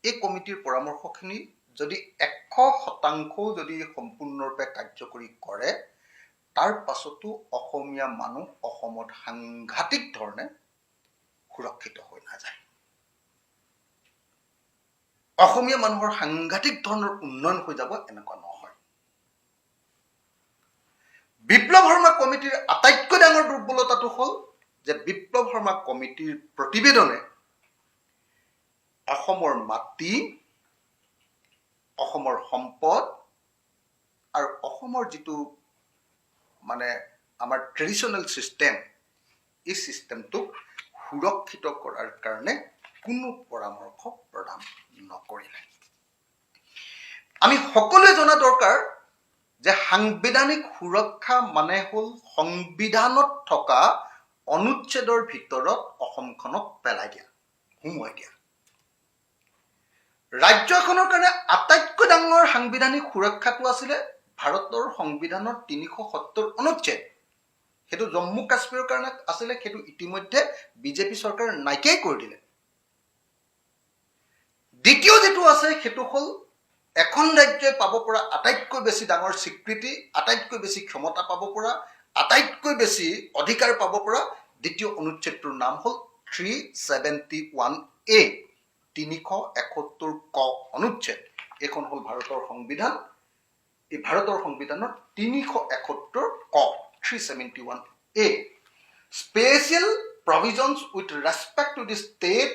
Speaker 1: এই কমিটিৰ পৰামৰ্শখিনি যদি 100% যদি সম্পূৰ্ণৰূপে কাৰ্যকৰী কৰে, তাৰ পাছতো অসমীয়া মানুহ অসমত সাংঘাতিক ধৰণে সুৰক্ষিত হৈ নাযায়। অসমীয়া মানুহৰ সাংঘাতিক ধৰণৰ উন্নয়ন হৈ যাব, এনেকুৱা নহয়। বিপ্লৱ শৰ্মা কমিটিৰ আটাইতকৈ ডাঙৰ দুৰ্বলতাটো হ'ল যে বিপ্লৱ শৰ্মা কমিটিৰ প্ৰতিবেদনে অসমৰ মাটি, অসমৰ সম্পদ আৰু অসমৰ যিটো মানে আমাৰ ট্ৰেডিশ্যনেল ছিষ্টেম, এই ছিষ্টেমটোক সুৰক্ষিত কৰাৰ কাৰণে কোনো পৰামৰ্শ প্ৰদান নকৰিলে। আমি সকলোৱে জনা দৰকাৰ যে সাংবিধানিক সুৰক্ষা মানে হ'ল সংবিধানত থকা অনুচ্ছেদৰ ভিতৰত অসমখনক পেলাই দিয়া, সুমুৱাই দিয়া। ৰাজ্য এখনৰ কাৰণে আটাইতকৈ ডাঙৰ সাংবিধানিক সুৰক্ষাটো আছিলে ভাৰতৰ সংবিধানৰ 370 অনুচ্ছেদ। সেইটো জম্মু কাশ্মীৰৰ কাৰণে আছিলে, সেইটো ইতিমধ্যে বিজেপি চৰকাৰে নাইকিয়াই কৰি দিলে। দ্বিতীয় যেটো আছে সেইটো হ'ল এখন ৰাজ্যই পাব পৰা আটাইতকৈ বেছি ডাঙৰ স্বীকৃতি, আটাইতকৈ বেছি ক্ষমতা পাব পৰা, আটাইতকৈ বেছি অধিকাৰ পাব পৰা দ্বিতীয় অনুচ্ছেদটোৰ নাম হ'ল 371A, 371 ক অনুচ্ছেদ। এইখন হ'ল ভাৰতৰ সংবিধান। এই ভাৰতৰ সংবিধানৰ 371 ক, 371A, special provisions with respect to the state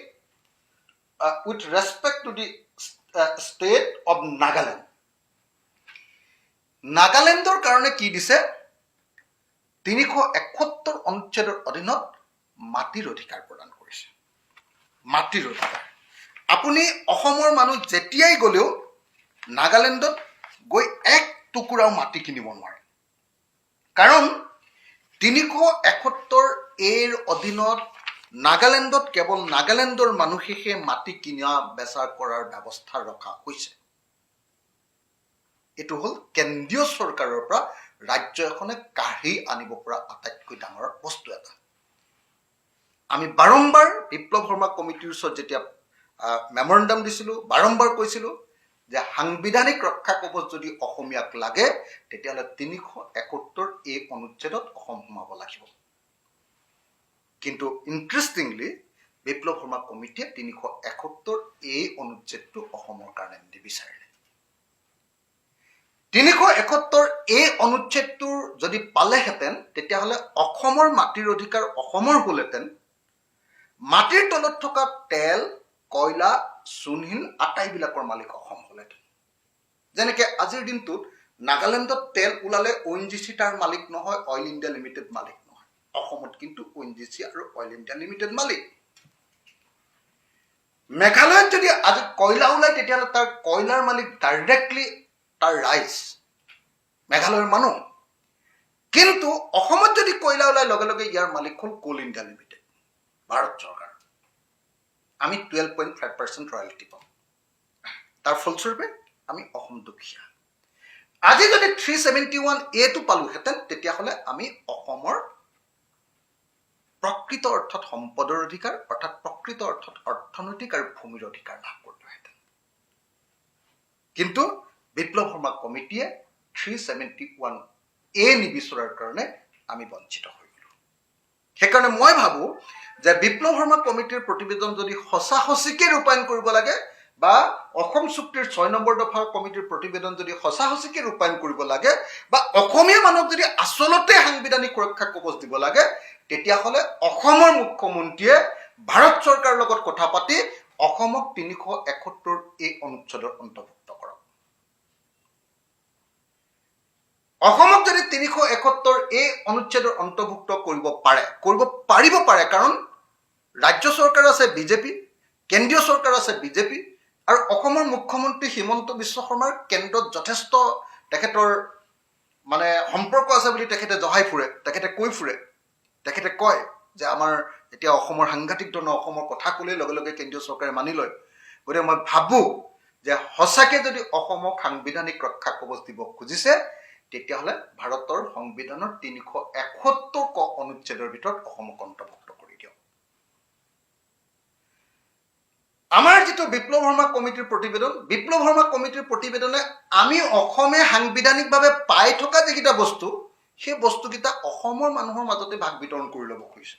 Speaker 1: state of Nagaland. নাগালেণ্ডৰ কাৰণে কি দিছে? 371 অনুচ্ছেদৰ অধীনত মাটিৰ অধিকাৰ প্ৰদান কৰিছে। মাটিৰ অধিকাৰ আপুনি অসমৰ মানুহ যেতিয়াই গ'লেও নাগালেণ্ডত গৈ এক টুকুৰাও মাটি কিনিব নোৱাৰে, কাৰণ 371 অধীনত নাগালেণ্ডত কেৱল নাগালেণ্ডৰ মানুহেহে মাটি কিনা বেচা কৰাৰ ব্যৱস্থা ৰখা হৈছে। এইটো হ'ল কেন্দ্ৰীয় চৰকাৰৰ পৰা ৰাজ্য এখনে কাঢ়ি আনিব পৰা আটাইতকৈ ডাঙৰ বস্তু এটা। আমি বাৰম্বাৰ বিপ্লৱ শৰ্মা কমিটিৰ ওচৰত যেতিয়া মেমৰেণ্ডাম দিছিলোঁ, বাৰম্বাৰ কৈছিলোঁ যে সাংবিধানিক ৰক্ষা কৱচ যদি অসমীয়াক লাগে, তেতিয়াহ'লে 371 অনুচ্ছেদত অসম সোমাব লাগিব। কিন্তু ইণ্টাৰেষ্টিংলি বিপ্লৱ শৰ্মা কমিটিয়ে 371 অনুচ্ছেদটো অসমৰ কাৰণে নিবিচাৰিলে। 371 অনুচ্ছেদটোৰ যদি পালেহেঁতেন, তেতিয়াহ'লে অসমৰ মাটিৰ অধিকাৰ অসমৰ হ'লহেঁতেন, মাটিৰ তলত থকা তেল, কয়লা, চূণশিল আটাইবিলাকৰ মালিক অসম হ'লহেঁতেন। যেনেকৈ আজিৰ দিনটোত নাগালেণ্ডত তেল ওলালে ONGC তাৰ মালিক নহয়, অইল ইণ্ডিয়া লিমিটেড মালিক নহয়। অসমত কিন্তু ONGC আৰু অইল ইণ্ডিয়া লিমিটেড মালিক। মেঘালয়ত যদি আজি কয়লা ওলায়, তেতিয়াহ'লে তাৰ কয়লাৰ মালিক ডাইৰেক্টলি তাৰ ৰাইজ, মেঘালয়ৰ মানুহ। কিন্তু অসমত যদি কয়লা ওলায়, লগে লগে ইয়াৰ মালিক হ'ল কোল ইণ্ডিয়া লিমিটেড, ভাৰত চৰকাৰ। আমি 12.5% ৰয়েলটি পাওঁ। তাৰ ফলস্বৰূপে আমি অসম দুখীয়া। আজি যদি 371A পালোহেঁতেন, তেতিয়াহ'লে আমি অসমৰ প্ৰকৃত অৰ্থত সম্পদৰ অধিকাৰ, অৰ্থাৎ প্ৰকৃত অৰ্থত অৰ্থনৈতিক আৰু ভূমিৰ অধিকাৰ লাভ কৰিলোহেঁতেন। কিন্তু বিপ্লৱ শৰ্মা কমিটিয়ে 371A নিবিচৰাৰ কাৰণে আমি বঞ্চিত হৈ গ'লো। সেইকাৰণে মই ভাবোঁ যে বিপ্লৱ শৰ্মা কমিটিৰ প্ৰতিবেদন যদি সঁচা সঁচিকৈ ৰূপায়ণ কৰিব লাগে, বা অসম চুক্তিৰ 6 নম্বৰ দফাৰ কমিটিৰ প্ৰতিবেদন যদি সঁচা সঁচিকৈ ৰূপায়ণ কৰিব লাগে, বা অসমীয়া মানুহক যদি আচলতে সাংবিধানিক সুৰক্ষা কৱচ দিব লাগে, তেতিয়াহ'লে অসমৰ মুখ্যমন্ত্ৰীয়ে ভাৰত চৰকাৰৰ লগত কথা পাতি অসমক 371 অনুচ্ছেদৰ অন্তৰ্ভুক্ত কৰক। অসমক যদি 371 অনুচ্ছেদৰ অন্তৰ্ভুক্ত কৰিব পাৰিব পাৰে, কাৰণ ৰাজ্য চৰকাৰ আছে বিজেপি, কেন্দ্ৰীয় চৰকাৰ আছে বিজেপি, আৰু অসমৰ মুখ্যমন্ত্ৰী হিমন্ত বিশ্ব শৰ্মাৰ কেন্দ্ৰত যথেষ্ট তেখেতৰ মানে সম্পৰ্ক আছে বুলি তেখেতে জহাই ফুৰে, তেখেতে কৈ ফুৰে। তেখেতে কয় যে আমাৰ এতিয়া অসমৰ সাংঘাতিক ধৰণৰ, অসমৰ কথা ক'লেই লগে লগে কেন্দ্ৰীয় চৰকাৰে মানি লয়। গতিকে মই ভাবোঁ যে সঁচাকৈ যদি অসমক সাংবিধানিক ৰক্ষা কৱচ দিব খুজিছে, তেতিয়াহ'লে ভাৰতৰ সংবিধানৰ 371 ক অনুচ্ছেদৰ ভিতৰত অসমক অন্তৰ্ভুক্ত কৰি দিয়ক। আমাৰ যিটো বিপ্লৱ শৰ্মা কমিটিৰ প্ৰতিবেদনে আমি অসমে সাংবিধানিকভাৱে পাই থকা যিকেইটা বস্তু, সেই বস্তুকেইটা অসমৰ মানুহৰ মাজতে ভাগ বিতৰণ কৰি ল'ব খুজিছে।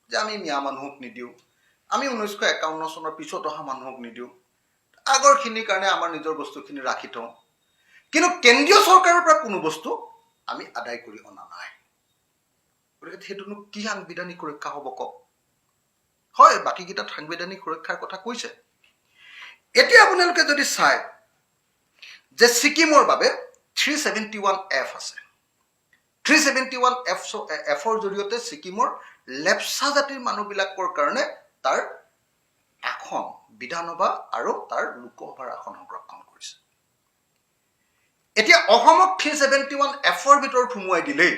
Speaker 1: যে আমি মিয়া মানুহক নিদিওঁ, আমি 1951 চনৰ পিছত অহা মানুহক নিদিওঁ, আগৰখিনিৰ কাৰণে আমাৰ নিজৰ বস্তুখিনি ৰাখি থওঁ, কিন্তু কেন্দ্ৰীয় চৰকাৰৰ পৰা কোনো বস্তু আমি আদায় কৰি অনা নাই। গতিকে সেইটোনো কি সাংবিধানিক সুৰক্ষা হ'ব কওক? হয়, বাকীকেইটাত সাংবিধানিক সুৰক্ষাৰ কথা কৈছে। এতিয়া আপোনালোকে যদি চায় যে ছিকিমৰ বাবে 371F আছে। 371Fৰ জৰিয়তে ছিকিমৰ লেপচা জাতিৰ মানুহবিলাকৰ কাৰণে তাৰ আসন, বিধানসভা আৰু তাৰ লোকসভাৰ আসন সংৰক্ষণ কৰিছে। এতিয়া অসমক 371Fৰ ভিতৰত সোমোৱাই দিলেই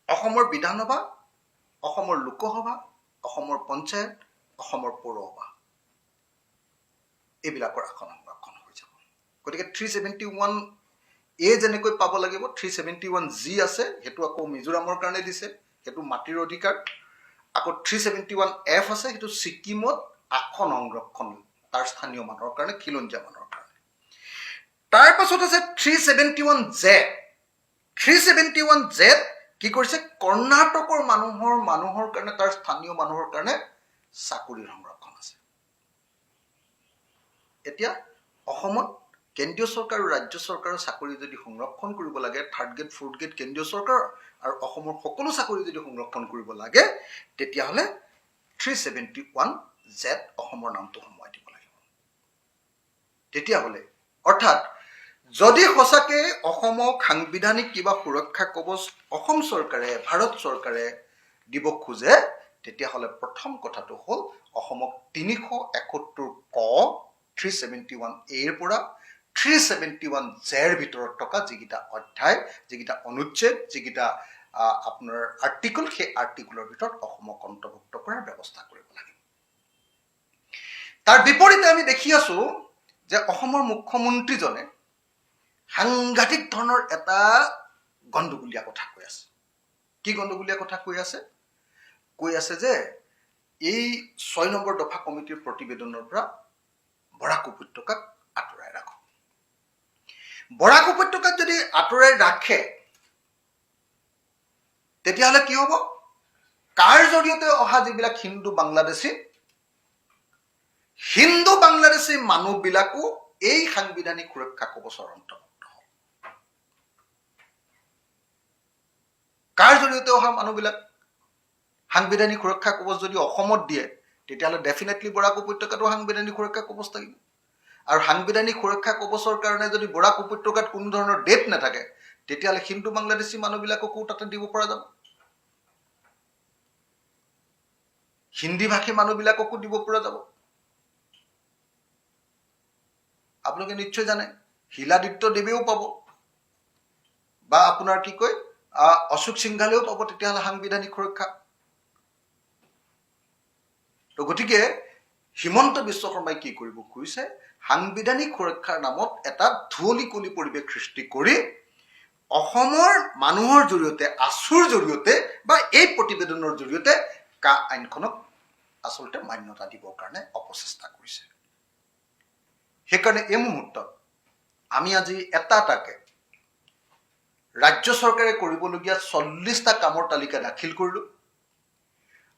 Speaker 1: অসমৰ বিধানসভা, অসমৰ লোকসভা, অসমৰ পঞ্চায়ত, অসমৰ পৌৰসভা এইবিলাকৰ আসন সংৰক্ষণ হৈ যাব। গতিকে 371A যেনেকৈ পাব লাগিব, 371G আছে, সেইটো আকৌ মিজোৰামৰ কাৰণে দিছে, সেইটো মাটিৰ অধিকাৰ। আকৌ 371F আছে, সেইটো ছিকিমত আসন সংৰক্ষণ তাৰ স্থানীয় মানুহৰ কাৰণে, খিলঞ্জীয়া মানুহৰ কাৰণে। তাৰ পাছত আছে 371Z। 371Z কি কৰিছে? কৰ্ণাটকৰ মানুহৰ কাৰণে, তাৰ স্থানীয় মানুহৰ কাৰণে চাকৰিৰ সংৰক্ষণ আছে। এতিয়া অসমত কেন্দ্ৰীয় চৰকাৰ আৰু ৰাজ্য চৰকাৰৰ চাকৰি যদি সংৰক্ষণ কৰিব লাগে, 3rd গ্ৰেড 4th গ্ৰেড কেন্দ্ৰীয় চৰকাৰৰ আৰু অসমৰ সকলো চাকৰি যদি সংৰক্ষণ কৰিব লাগে, তেতিয়াহ'লে 371Z অসমৰ নামটো সোমোৱাই দিব লাগিব। তেতিয়াহ'লে অৰ্থাৎ যদি সঁচাকে অসমক সাংবিধানিক কিবা সুৰক্ষা কৱচ অসম চৰকাৰে, ভাৰত চৰকাৰে দিব খোজে, তেতিয়াহ'লে প্ৰথম কথাটো হ'ল অসমক 371 ক 371Aৰ পৰা 371Zৰ ভিতৰত থকা যিকেইটা অধ্যায়, যিকেইটা অনুচ্ছেদ, যিকেইটা আপোনাৰ আৰ্টিকল, সেই আৰ্টিকলৰ ভিতৰত অসমক অন্তৰ্ভুক্ত কৰাৰ ব্যৱস্থা কৰিব লাগে। তাৰ বিপৰীতে আমি দেখি আছো যে অসমৰ মুখ্যমন্ত্ৰীজনে সাংঘাতিক ধৰণৰ এটা গণ্ডগোলীয়া কথা কৈ আছে। কি গণ্ডগোলীয়া কথা কৈ আছে? কৈ আছে যে এই 6 নম্বৰ দফা কমিটিৰ প্ৰতিবেদনৰ পৰা বৰাক উপত্যকাক আঁতৰাই ৰাখক। বৰাক উপত্যকাক যদি আঁতৰাই ৰাখে, তেতিয়াহ'লে কি হ'ব? কাৰ জৰিয়তে অহা যিবিলাক হিন্দু বাংলাদেশী মানুহবিলাকো এই সাংবিধানিক সুৰক্ষা কৱচৰ অন্তৰ্ভুক্ত হ'ব। কাৰ জৰিয়তে অহা মানুহবিলাক? সাংবিধানিক সুৰক্ষা কৱচ যদি অসমত দিয়ে, তেতিয়াহ'লে ডেফিনেটলি বৰাক উপত্যকাতো সাংবিধানিক সুৰক্ষা কৱচ থাকিব। আৰু সাংবিধানিক সুৰক্ষা কৱচৰ কাৰণে যদি বৰাক উপত্যকাত কোনো ধৰণৰ ডেট নাথাকে, তেতিয়াহ'লে হিন্দু বাংলাদেশী মানুহবিলাককো তাতে দিব পৰা যাব। হিন্দী ভাষী মানুহবিলাককো দিব পৰা যাব। আপোনালোকে নিশ্চয় জানে, শিলাদিত্য দেৱেও পাব, বা আপোনাৰ কি কয় অশোক সিংঘালেও পাব তেতিয়াহ'লে সাংবিধানিক সুৰক্ষা। তো গতিকে হিমন্ত বিশ্ব শৰ্মাই কি কৰিব খুজিছে? সাংবিধানিক সুৰক্ষাৰ নামত এটা ধুৱলি-কলি পৰিৱেশ সৃষ্টি কৰি অসমৰ মানুহৰ জৰিয়তে, আছুৰ জৰিয়তে বা এই প্ৰতিবেদনৰ জৰিয়তে আইনখনক আচলতে মান্যতা দিবৰ কাৰণে অপচেষ্টা কৰিছে। সেইকাৰণে এই মুহূৰ্তত আমি আজি এটাকে ৰাজ্য চৰকাৰে কৰিবলগীয়া 40টা কামৰ তালিকা দাখিল কৰিলো।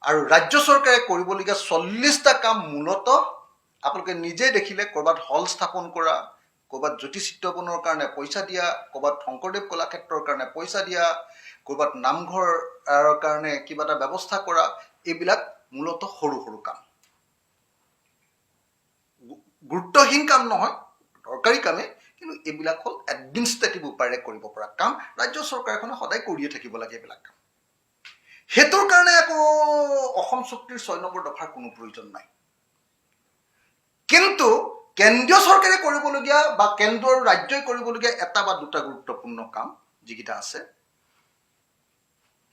Speaker 1: আৰু ৰাজ্য চৰকাৰে কৰিবলগীয়া 40টা কাম মূলতঃ আপোনালোকে নিজে দেখিলে, ক'ৰবাত হল স্থাপন কৰা, ক'ৰবাত জ্যোতিষিত্ৰবনৰ কাৰণে পইচা দিয়া, ক'ৰবাত শংকৰদেৱ কলাক্ষেত্ৰৰ কাৰণে পইচা দিয়া, ক'ৰবাত নামঘৰৰ কাৰণে কিবা এটা ব্যৱস্থা কৰা, এইবিলাক মূলতঃ সৰু সৰু কাম, গুৰুত্বহীন কাম নহয়, দৰকাৰী কামেই, কিন্তু এইবিলাক হ'ল এডমিনিষ্ট্ৰেটিভ উপায়েৰে কৰিব পৰা কাম। ৰাজ্য চৰকাৰখনে সদায় কৰিয়ে থাকিব লাগে এইবিলাক কাম। সেইটোৰ কাৰণে আকৌ অসম চুক্তিৰ 6 নম্বৰ দফাৰ কোনো প্ৰয়োজন নাই। কিন্তু কেন্দ্ৰীয় চৰকাৰে কৰিবলগীয়া বা কেন্দ্ৰ আৰু ৰাজ্যই কৰিবলগীয়া এটা বা দুটা গুৰুত্বপূৰ্ণ কাম যিকেইটা আছে,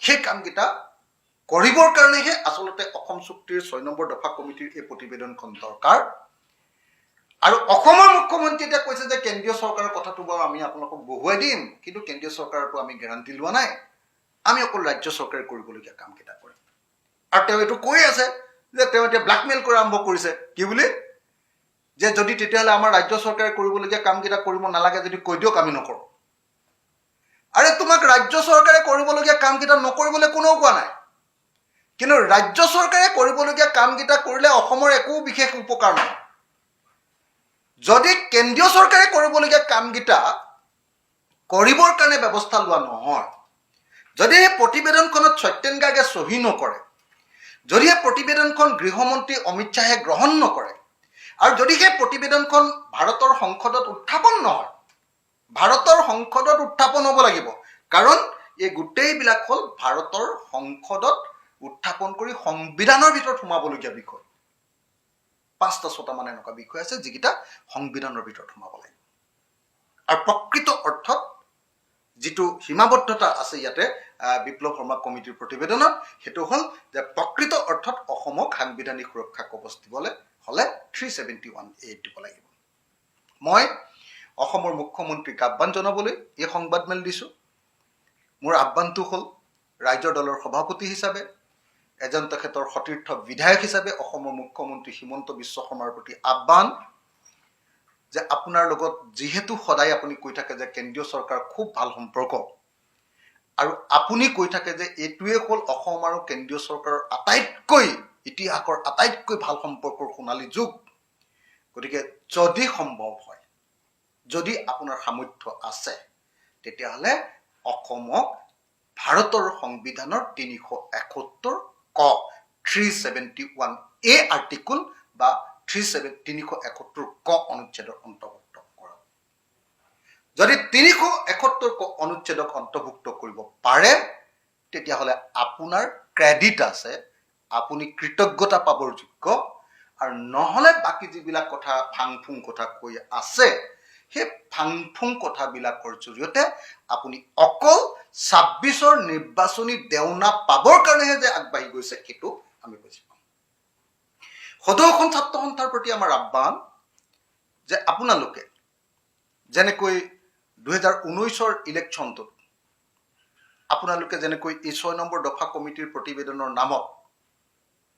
Speaker 1: সেই কামকেইটা কৰিবৰ কাৰণেহে আচলতে অসম চুক্তিৰ 6 নম্বৰ দফা কমিটিৰ এই প্ৰতিবেদনখন দৰকাৰ। আৰু অসমৰ মুখ্যমন্ত্ৰী এতিয়া কৈছে যে কেন্দ্ৰীয় চৰকাৰৰ কথাটো বাৰু আমি আপোনালোকক বহুৱাই দিম, কিন্তু কেন্দ্ৰীয় চৰকাৰতো আমি গেৰাণ্টি লোৱা নাই, আমি অকল ৰাজ্য চৰকাৰে কৰিবলগীয়া কামকেইটা কৰিম। আৰু তেওঁ এইটো কৈ আছে যে তেওঁ এতিয়া ব্লেকমেইল কৰা আৰম্ভ কৰিছে, কি বুলি, যে যদি তেতিয়াহ'লে আমাৰ ৰাজ্য চৰকাৰে কৰিবলগীয়া কামকেইটা কৰিব নালাগে যদি কৈ দিয়ক, আমি নকৰোঁ। আৰে তোমাক ৰাজ্য চৰকাৰে কৰিবলগীয়া কামকেইটা নকৰিবলৈ কোনেও কোৱা নাই, কিন্তু ৰাজ্য চৰকাৰে কৰিবলগীয়া কামকেইটা কৰিলে অসমৰ একো বিশেষ উপকাৰ নহয়। যদি কেন্দ্ৰীয় চৰকাৰে কৰিবলগীয়া কামকেইটা কৰিবৰ কাৰণে ব্যৱস্থা লোৱা নহয়, যদি এই প্ৰতিবেদনখনত সত্যেন গাৰ্গে চহী নকৰে, যদি এই প্ৰতিবেদনখন গৃহমন্ত্ৰী অমিত শ্বাহে গ্ৰহণ নকৰে, আৰু যদি সেই প্ৰতিবেদনখন ভাৰতৰ সংসদত উত্থাপন নহয়, ভাৰতৰ সংসদত উত্থাপন হ'ব লাগিব, কাৰণ এই গোটেইবিলাক হ'ল ভাৰতৰ সংসদত উত্থাপন কৰি সংবিধানৰ ভিতৰত সোমাবলগীয়া বিষয়। 5-6টা মান এনেকুৱা বিষয় আছে যিকেইটা সংবিধানৰ ভিতৰত সোমাব লাগিব। আৰু প্ৰকৃত অৰ্থত যিটো সীমাবদ্ধতা আছে ইয়াতে বিপ্লৱ শৰ্মা কমিটিৰ প্ৰতিবেদনত, সেইটো হ'ল যে প্ৰকৃত অৰ্থত অসমক সাংবিধানিক সুৰক্ষা কৱচ দিবলৈ হ'লে 371A দিব লাগিব। মই অসমৰ মুখ্যমন্ত্ৰীক আহ্বান জনাবলৈ এই সংবাদমেল দিছোঁ। মোৰ আহ্বানটো হ'ল ৰাইজৰ দলৰ সভাপতি হিচাপে, এজন তেখেতৰ সতীৰ্থ বিধায়ক হিচাপে অসমৰ মুখ্যমন্ত্ৰী হিমন্ত বিশ্ব শৰ্মাৰ প্ৰতি আহ্বান যে আপোনাৰ লগত যিহেতু সদায় আপুনি কৈ থাকে যে কেন্দ্ৰীয় চৰকাৰ খুব ভাল সম্পৰ্ক, আৰু আপুনি কৈ থাকে যে এইটোৱে হ'ল অসম আৰু কেন্দ্ৰীয় চৰকাৰৰ আটাইতকৈ ইতিহাসৰ আটাইতকৈ ভাল সম্পৰ্কৰ সোণালী যুগ, গতিকে যদি সম্ভৱ হয়, যদি আপোনাৰ সামৰ্থ্য আছে, তেতিয়াহ'লে অসমক ভাৰতৰ সংবিধানৰ 371 ক 371A আৰ্টিকুল বা 371 ক অনুচ্ছেদৰ অন্তৰ্ভুক্ত কৰক। যদি 371 ক অনুচ্ছেদক অন্তৰ্ভুক্ত কৰিব পাৰে, তেতিয়াহ'লে আপোনাৰ ক্ৰেডিট আছে, আপুনি কৃতজ্ঞতা পাবৰ যোগ্য। আৰু নহ'লে বাকী যিবিলাক কথা ফাংফুং কথা কৈ আছে, সেই ফাংফুং কথাবিলাকৰ জৰিয়তে আপুনি অকল 26ৰ নিৰ্বাচনী দেওনা পাবৰ কাৰণেহে যে আগবাঢ়ি গৈছে, সেইটো আমি বুজি পাওঁ। সদৌ অসম ছাত্ৰ সন্থাৰ প্ৰতি আমাৰ আহ্বান যে আপোনালোকে যেনেকৈ 2019ৰ ইলেকশ্যনটোত আপোনালোকে যেনেকৈ এই 6 নম্বৰ দফা কমিটিৰ প্ৰতিবেদনৰ নামত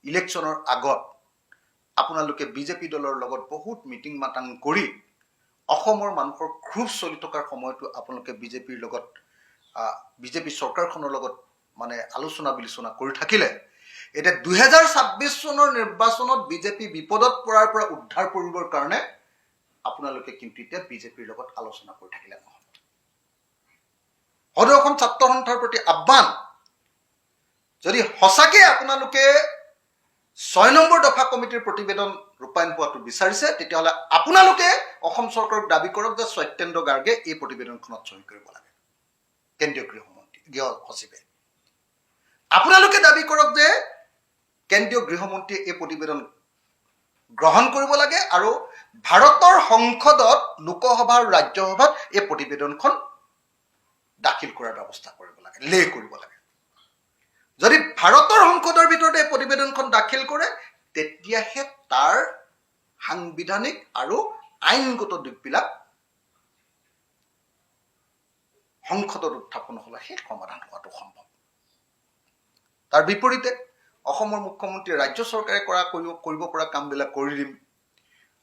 Speaker 1: ইলেকশ্যনৰ আগত আপোনালোকে বিজেপি দলৰ লগত বহুত মিটিং মাটাং কৰি অসমৰ মানুহৰ ক্ষোভ চলি থকাৰ সময়তো আপোনালোকে বিজেপিৰ লগত বিজেপি চৰকাৰখনৰ লগত মানে আলোচনা বিলোচনা কৰি থাকিলে, এতিয়া 2026 চনৰ নিৰ্বাচনত বিজেপি বিপদত পৰাৰ পৰা উদ্ধাৰ কৰিবৰ কাৰণে আপোনালোকে কিন্তু এতিয়া বিজেপিৰ লগত আলোচনা কৰি থাকিলে নহ'ব। সদৌ অসম ছাত্ৰ সন্থাৰ প্ৰতি আহ্বান, যদি সঁচাকৈ আপোনালোকে 6 নম্বৰ দফা কমিটিৰ প্ৰতিবেদন ৰূপায়ণ হোৱাটো বিচাৰিছে, তেতিয়াহ'লে আপোনালোকে অসম চৰকাৰক দাবী কৰক যে সত্যেন্দ্ৰ গাৰ্গে এই প্ৰতিবেদনখনত চহী কৰিব লাগে, কেন্দ্ৰীয় গৃহ সচিবে। আপোনালোকে দাবী কৰক যে কেন্দ্ৰীয় গৃহমন্ত্ৰীয়ে এই প্ৰতিবেদন গ্ৰহণ কৰিব লাগে আৰু ভাৰতৰ সংসদত লোকসভা আৰু ৰাজ্যসভাত এই প্ৰতিবেদনখন দাখিল কৰাৰ ব্যৱস্থা কৰিব লাগে, কৰিব লাগে। যদি ভাৰতৰ সংসদৰ ভিতৰতে এই প্ৰতিবেদনখন দাখিল কৰে, তেতিয়াহে তাৰ সাংবিধানিক আৰু আইনগত দিশবিলাক সংসদত উত্থাপন হ'লে সেই সমাধান হোৱাটো সম্ভৱ। তাৰ বিপৰীতে অসমৰ মুখ্যমন্ত্ৰীয়ে ৰাজ্য চৰকাৰে কৰিব পৰা কামবিলাক কৰি দিম,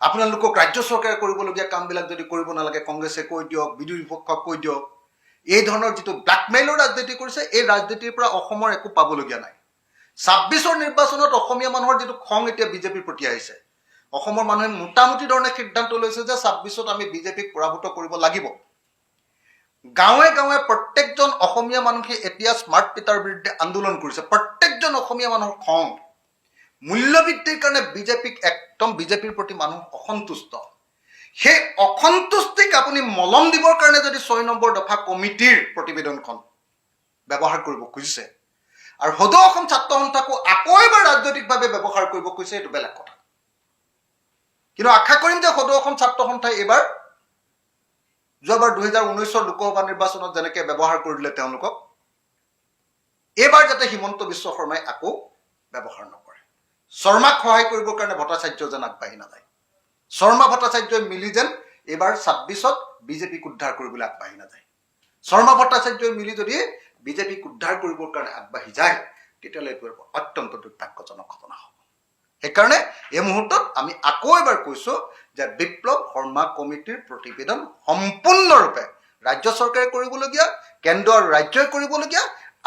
Speaker 1: আপোনালোকক ৰাজ্য চৰকাৰে কৰিবলগীয়া কামবিলাক যদি কৰিব নালাগে কংগ্ৰেছে কৈ দিয়ক, বিৰোধী পক্ষক কৈ দিয়ক, এই ধৰণৰ যিটো ব্লেকমেইলৰ ৰাজনীতি কৰিছে, এই ৰাজনীতিৰ পৰা অসমৰ একো পাবলগীয়া নাই। 26ৰ নিৰ্বাচনত অসমীয়া মানুহৰ যিটো খং এতিয়া বিজেপিৰ প্ৰতি আহিছে, অসমৰ মানুহে মোটামুটি ধৰণে সিদ্ধান্ত লৈছে যে 26ত আমি বিজেপিক পৰাভূত কৰিব লাগিব। গাঁৱে গাঁৱে প্ৰত্যেকজন অসমীয়া মানুহে এতিয়া স্মাৰ্ট মিটাৰ বিৰুদ্ধে আন্দোলন কৰিছে। প্ৰত্যেকজন অসমীয়া মানুহৰ খং, মূল্যবৃদ্ধিৰ কাৰণে বিজেপিৰ প্ৰতি মানুহ অসন্তুষ্ট। সেই অসন্তুষ্টিক আপুনি মলম দিবৰ কাৰণে যদি 6 নম্বৰ দফা কমিটিৰ প্ৰতিবেদনখন ব্যৱহাৰ কৰিব খুজিছে আৰু সদৌ অসম ছাত্ৰ সন্থাকো আকৌ এবাৰ ৰাজনৈতিকভাৱে ব্যৱহাৰ কৰিব খুজিছে, এইটো বেলেগ কথা। কিন্তু আশা কৰিম যে সদৌ অসম ছাত্ৰ সন্থাই এইবাৰ যোৱাবাৰ 2019ৰ লোকসভা নিৰ্বাচনত যেনেকৈ ব্যৱহাৰ কৰিলে তেওঁলোকক, এইবাৰ যাতে হিমন্ত বিশ্ব শৰ্মাই আকৌ ব্যৱহাৰ নকৰে। শৰ্মাক সহায় কৰিবৰ কাৰণে ভট্টাচাৰ্য যেন আগবাঢ়ি নাযায়। শৰ্মা ভট্টাচাৰ্যই মিলি যেন এইবাৰ 26ত বিজেপিক উদ্ধাৰ কৰিবলৈ আগবাঢ়ি নাযায়। শৰ্মা ভট্টাচাৰ্যই মিলি যদি বিজেপিক উদ্ধাৰ কৰিবৰ কাৰণে আগবাঢ়ি যায় তেতিয়াহ'লে এইটো অত্যন্ত দুৰ্ভাগ্যজনক ঘটনা হ'ব। সেইকাৰণে এই মুহূৰ্তত আমি আকৌ এবাৰ কৈছোঁ যে বিপ্লৱ শৰ্মা কমিটিৰ প্ৰতিবেদন সম্পূৰ্ণৰূপে ৰাজ্য চৰকাৰে কৰিবলগীয়া, কেন্দ্ৰ আৰু ৰাজ্যই কৰিবলগীয়া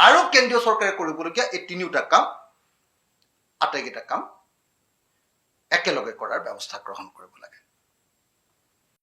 Speaker 1: আৰু কেন্দ্ৰীয় চৰকাৰে কৰিবলগীয়া এই তিনিওটা কাম, আটাইকেইটা কাম একেলগে কৰাৰ ব্যৱস্থা গ্ৰহণ কৰিব লাগে।